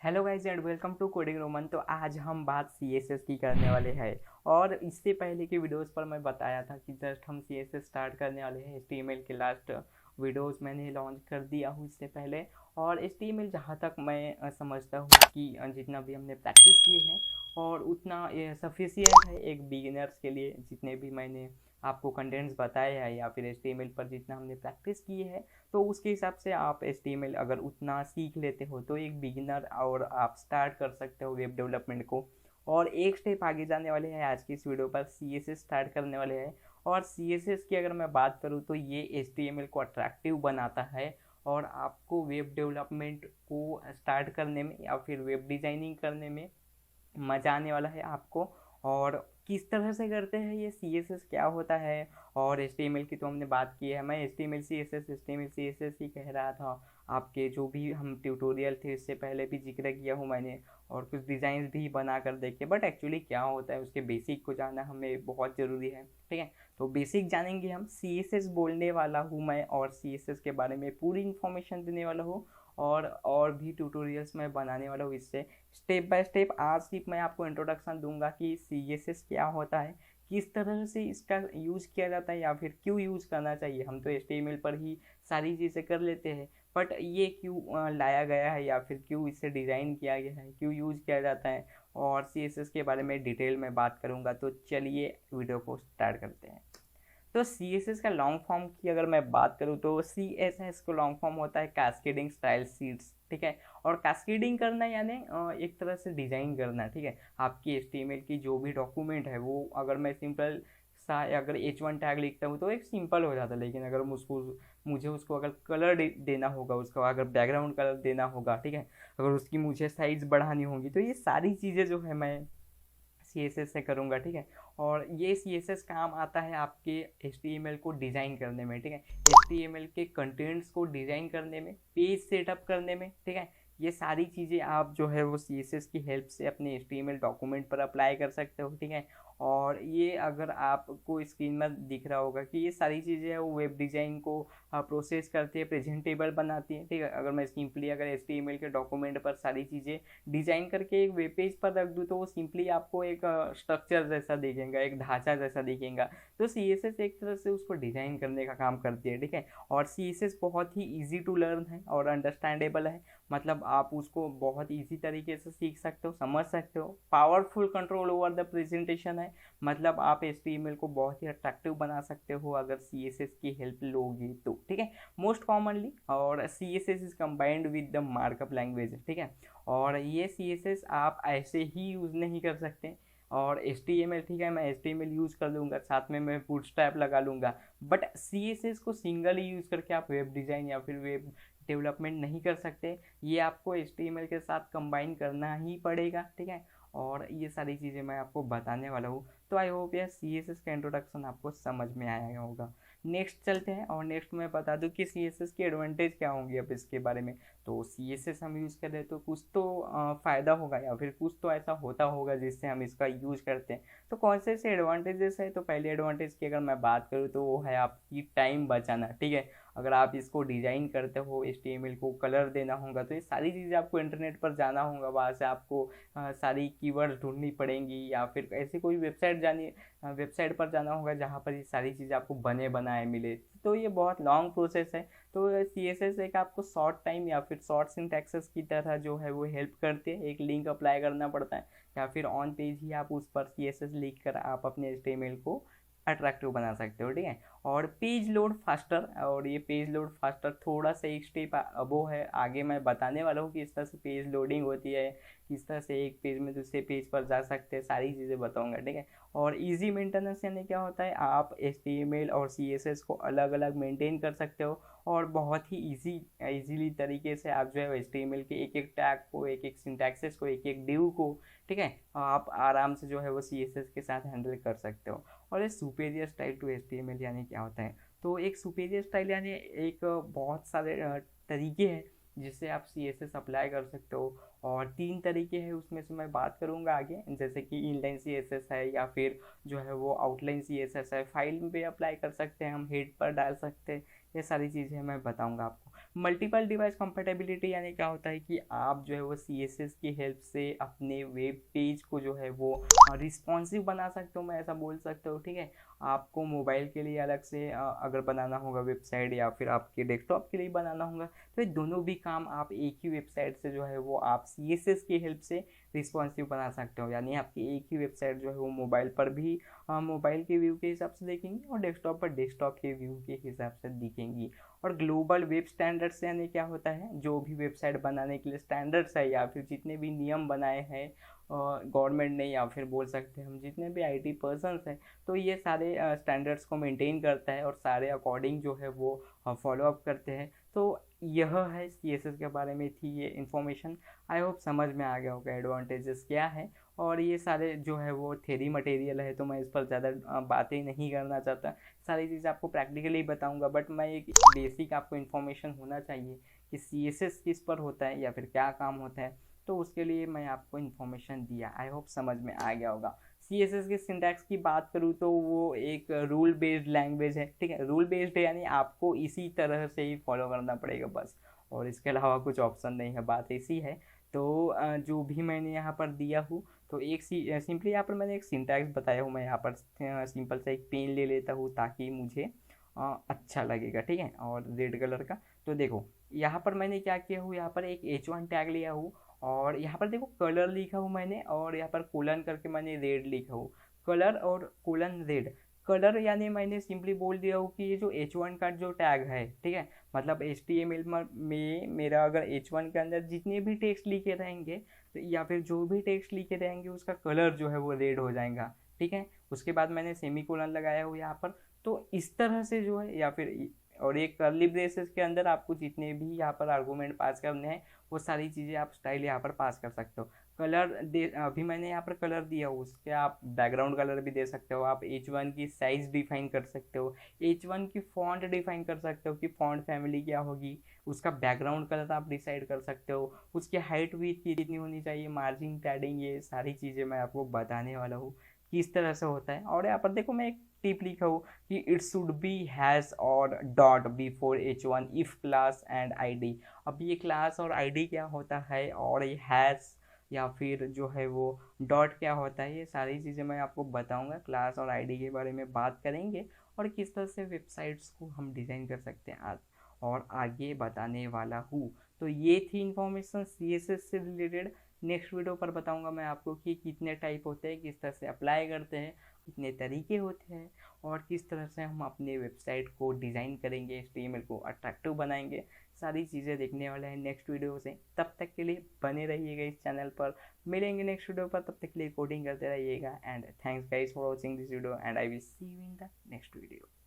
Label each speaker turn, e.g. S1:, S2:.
S1: Hello guys and welcome to coding Roman. तो आज हम बात CSS की करने वाले हैं। और इससे पहले की वीडियोस पर मैं बताया था कि जस्ट हम CSS स्टार्ट करने वाले हैं। HTML के लास्ट वीडियोस मैंने लॉन्च कर दिया हूँ इससे पहले। और HTML जहाँ तक मैं समझता हूँ कि जितना भी हमने प्रैक्टिस किए हैं और उतना ये सफिशियंट है एक बिगिनर्स के लिए। जितने भी मैंने आपको कंटेंट्स बताए हैं या फिर HTML पर जितना हमने प्रैक्टिस किए हैं, तो उसके हिसाब से आप HTML अगर उतना सीख लेते हो तो एक बिगिनर और आप स्टार्ट कर सकते हो वेब डेवलपमेंट को। और एक स्टेप आगे जाने वाले हैं आज की इस वीडियो पर, CSS स्टार्ट करने वाले हैं। और CSS की अगर मैं बात करूँ तो ये HTML को अट्रैक्टिव बनाता है और आपको वेब डेवलपमेंट को स्टार्ट करने में या फिर वेब डिज़ाइनिंग करने में मज़ा आने वाला है आपको। और किस तरह से करते हैं ये CSS क्या होता है, और HTML की तो हमने बात की है। मैं HTML CSS ही कह रहा था। आपके जो भी हम ट्यूटोरियल थे इससे पहले भी जिक्र किया हूँ मैंने, और कुछ डिज़ाइंस भी बना कर देखे। बट एक्चुअली क्या होता है उसके बेसिक को जानना हमें बहुत ज़रूरी है, ठीक है। तो बेसिक जानेंगे हम। CSS बोलने वाला हूँ मैं और CSS के बारे में पूरी इन्फॉर्मेशन देने वाला हूँ। और भी ट्यूटोरियल्स मैं बनाने वाला हूँ इससे स्टेप बाय स्टेप। आज सिर्फ मैं आपको इंट्रोडक्शन दूंगा कि CSS क्या होता है, किस तरह से इसका यूज़ किया जाता है या फिर क्यों यूज़ करना चाहिए। हम तो HTML पर ही सारी चीज़ें कर लेते हैं, बट ये क्यों लाया गया है या फिर क्यों इसे डिज़ाइन किया गया है, क्यों यूज़ किया जाता है। और CSS के बारे में डिटेल में बात करूँगा। तो चलिए वीडियो को स्टार्ट करते हैं। तो CSS का लॉन्ग फॉर्म की अगर मैं बात करूँ तो CSS को लॉन्ग फॉर्म होता है कैस्केडिंग स्टाइल शीट्स, ठीक है। और कैस्केडिंग करना यानी एक तरह से डिज़ाइन करना, ठीक है। आपकी HTML की जो भी डॉक्यूमेंट है वो अगर मैं सिंपल सा अगर H1 टैग लिखता हूँ तो एक सिंपल हो जाता है। लेकिन अगर मुझे उसको अगर कलर देना होगा, उसका अगर बैकग्राउंड कलर देना होगा, ठीक है, अगर उसकी मुझे साइज़ बढ़ानी होगी, तो ये सारी चीज़ें जो है मैं CSS से करूँगा, ठीक है। और ये CSS काम आता है आपके HTML को डिज़ाइन करने में, ठीक है। HTML के कंटेंट्स को डिज़ाइन करने में, पेज सेटअप करने में, ठीक है। ये सारी चीज़ें आप जो है वो CSS की हेल्प से अपने HTML डॉक्यूमेंट पर अप्लाई कर सकते हो, ठीक है। और ये अगर आपको स्क्रीन में दिख रहा होगा कि ये सारी चीज़ें हैं वो वेब डिज़ाइन को प्रोसेस करती है, प्रेजेंटेबल बनाती है, ठीक है। अगर मैं सिंपली अगर HTML के डॉक्यूमेंट पर सारी चीज़ें डिज़ाइन करके एक वेब पेज पर रख दूँ तो वो सिंपली आपको एक स्ट्रक्चर जैसा दिखेगा, एक ढांचा जैसा दिखेगा। तो CSS एक तरह से उसको डिज़ाइन करने का काम करती है, ठीक है। और CSS बहुत ही ईजी टू लर्न है और अंडरस्टैंडेबल है। मतलब आप उसको बहुत ईजी तरीके से सीख सकते हो, समझ सकते हो। Powerful control over the presentation है। मतलब आप HTML को बहुत ही अट्रैक्टिव बना सकते हो अगर CSS की हेल्प लोगे तो, ठीक है। मोस्ट कॉमनली और CSS is combined with the markup language, ठीक है। और ये CSS आप ऐसे ही यूज़ नहीं कर सकते। और HTML, ठीक है, मैं HTML यूज़ कर लूँगा, साथ में मैं बूटस्ट्रैप लगा लूँगा। बट CSS को सिंगल ही यूज़ करके आप वेब डिज़ाइन या फिर वेब डेवलपमेंट नहीं कर सकते। ये आपको HTML के साथ कंबाइन करना ही पड़ेगा, ठीक है। और ये सारी चीज़ें मैं आपको बताने वाला हूँ। तो आई होप यह CSS का इंट्रोडक्शन आपको समझ में आया होगा। नेक्स्ट चलते हैं और नेक्स्ट मैं बता दूं कि CSS की एडवांटेज क्या होंगी अब इसके बारे में। तो CSS हम यूज़ कर रहे हैं तो कुछ तो फ़ायदा होगा या फिर कुछ तो ऐसा होता होगा जिससे हम इसका यूज़ करते हैं। तो कौन से एडवांटेजेस है, तो पहले एडवांटेज की अगर मैं बात करूँ तो वो है आपकी टाइम बचाना, ठीक है। अगर आप इसको डिज़ाइन करते हो, HTML को कलर देना होगा, तो ये सारी चीज़ें आपको इंटरनेट पर जाना होगा, वहाँ से आपको सारी कीवर्ड्स ढूंढनी पड़ेंगी या फिर ऐसी कोई वेबसाइट पर जाना होगा जहाँ पर ये सारी चीज़ें आपको बने बनाए मिले। तो ये बहुत लॉन्ग प्रोसेस है। तो CSS एक आपको शॉर्ट टाइम या फिर शॉर्ट सिंटैक्सेस की तरह जो है वो हेल्प करते हैं। एक लिंक अप्लाई करना पड़ता है या फिर ऑन पेज ही आप उस पर CSS लिख कर आप अपने HTML को अट्रैक्टिव बना सकते हो, ठीक है। और पेज लोड फास्टर, और ये पेज लोड फास्टर थोड़ा सा एक स्टेप अबो है। आगे मैं बताने वाला हूँ कि इस तरह से पेज लोडिंग होती है, किस तरह से एक पेज में दूसरे पेज पर जा सकते हैं, सारी चीज़ें बताऊंगा, ठीक है। और इजी मेंटेनेंस यानी क्या होता है, आप HTML और CSS को अलग अलग मेंटेन कर सकते हो। और बहुत ही इजीली तरीके से आप जो है HTML के एक एक टैग को, एक एक सिंटैक्सेस को, एक एक डिव को, ठीक है, आप आराम से जो है वो CSS के साथ हैंडल कर सकते हो। और ये सुपेरियर स्टाइल टू HTML यानी क्या होता है, तो एक सुपेरियर स्टाइल यानी एक बहुत सारे तरीके हैं जिससे आप CSS अप्लाई कर सकते हो। और 3 तरीके हैं उसमें से मैं बात करूंगा आगे, जैसे कि इनलाइन CSS है या फिर जो है वो आउटलाइन CSS है। फाइल में भी अप्लाई कर सकते हैं हम, हेड पर डाल सकते हैं, ये सारी चीज़ें मैं बताऊंगा आपको। मल्टीपल डिवाइस कंपेटेबिलिटी यानी क्या होता है कि आप जो है वो CSS की हेल्प से अपने वेब पेज को जो है वो रिस्पॉन्सिव बना सकते हो, मैं ऐसा बोल सकता हूँ। ठीक है, आपको मोबाइल के लिए अलग से अगर बनाना होगा वेबसाइट, या फिर आपके डेस्कटॉप के लिए बनाना होगा, तो ये दोनों भी काम आप एक ही वेबसाइट से जो है वो आप CSS की हेल्प से रिस्पॉन्सिव बना सकते हो। यानी आपकी एक ही वेबसाइट जो है वो मोबाइल पर भी मोबाइल के व्यू के हिसाब से देखेंगी, और डेस्कटॉप पर डेस्कटॉप के व्यू के हिसाब से दिखेंगी। और ग्लोबल वेब स्टैंडर्ड्स यानी क्या होता है, जो भी वेबसाइट बनाने के लिए स्टैंडर्ड्स है या फिर जितने भी नियम बनाए हैं गवर्नमेंट ने, या फिर बोल सकते हैं हम जितने भी IT पर्सनस हैं, तो ये सारे स्टैंडर्ड्स को मेंटेन करता है और सारे अकॉर्डिंग जो है वो फॉलो अप करते हैं। तो यह है CSS के बारे में थी ये इन्फॉर्मेशन। आई होप समझ में आ गया होगा एडवांटेजेस क्या है, और ये सारे जो है वो थ्योरी मटेरियल है, तो मैं इस पर ज़्यादा बातें नहीं करना चाहता। सारी चीज़ आपको प्रैक्टिकली बताऊंगा, बट मैं एक बेसिक आपको इन्फॉर्मेशन होना चाहिए कि CSS किस पर होता है या फिर क्या काम होता है, तो उसके लिए मैं आपको इन्फॉर्मेशन दिया। आई होप समझ में आ गया होगा। CSS के सिंटैक्स की बात करूँ तो वो एक रूल बेस्ड लैंग्वेज है। ठीक है, रूल बेस्ड है यानी आपको इसी तरह से ही फॉलो करना पड़ेगा बस, और इसके अलावा कुछ ऑप्शन नहीं है, बात ऐसी है। तो जो भी मैंने यहाँ पर दिया हूँ, तो एक सिंपली यहाँ पर मैंने एक सिंटैक्स बताया हूँ। मैं यहाँ पर सिंपल सा एक पेन ले लेता हूँ ताकि मुझे अच्छा लगेगा। ठीक है, और रेड कलर का। तो देखो यहाँ पर मैंने क्या किया हूँ, यहाँ पर एक H1 टैग लिया हूँ, और यहाँ पर देखो कलर लिखा हूँ मैंने, और यहाँ पर कोलन करके मैंने रेड लिखा हूँ। कलर और कोलन रेड। कलर यानी मैंने सिंपली बोल दिया हूँ कि ये जो H1 का जो टैग है, ठीक है, मतलब HTML में मेरा अगर H1 के अंदर जितने भी टेक्स्ट लिखे रहेंगे, तो या फिर जो भी टेक्स्ट लिखे रहेंगे उसका कलर जो है वो रेड हो जाएगा। ठीक है, उसके बाद मैंने सेमी कोलन लगाया हूँ यहाँ पर। तो इस तरह से जो है, या फिर और एक कर्ली ब्रेसेस के अंदर आपको जितने भी यहाँ पर आर्गूमेंट पास करने हैं वो सारी चीज़ें आप स्टाइल यहाँ पर पास कर सकते हो। कलर दे, अभी मैंने यहाँ पर कलर दिया हो, उसके आप बैकग्राउंड कलर भी दे सकते हो। आप H1 की साइज डिफाइन कर सकते हो, H1 की फॉन्ट डिफाइन कर सकते हो कि फॉन्ट फैमिली क्या होगी, उसका बैकग्राउंड कलर आप डिसाइड कर सकते हो, उसकी हाइट विड्थ कितनी होनी चाहिए, मार्जिन पैडिंग, ये सारी चीज़ें मैं आपको बताने वाला हूँ किस तरह से होता है। और यहाँ पर देखो मैं एक टिप लिखा हूँ कि इट शुड बी हैश और dot before H1 if class and ID। अब ये क्लास और ID क्या होता है, और ये हैश या फिर जो है वो डॉट क्या होता है, ये सारी चीज़ें मैं आपको बताऊंगा। क्लास और ID के बारे में बात करेंगे, और किस तरह से वेबसाइट्स को हम डिज़ाइन कर सकते हैं आज और आगे बताने वाला हूँ। तो ये थी इन्फॉर्मेशन CSS से रिलेटेड। नेक्स्ट वीडियो पर बताऊंगा मैं आपको कि कितने टाइप होते हैं, किस तरह से अप्लाई करते हैं, कितने तरीके होते हैं, और किस तरह से हम अपने वेबसाइट को डिज़ाइन करेंगे, HTML को अट्रैक्टिव बनाएंगे। सारी चीज़ें देखने वाले हैं नेक्स्ट वीडियो से। तब तक के लिए बने रहिएगा इस चैनल पर। मिलेंगे नेक्स्ट वीडियो पर, तब तक के लिए कोडिंग करते रहिएगा। And thanks guys for watching this video, and I will see you in the next video.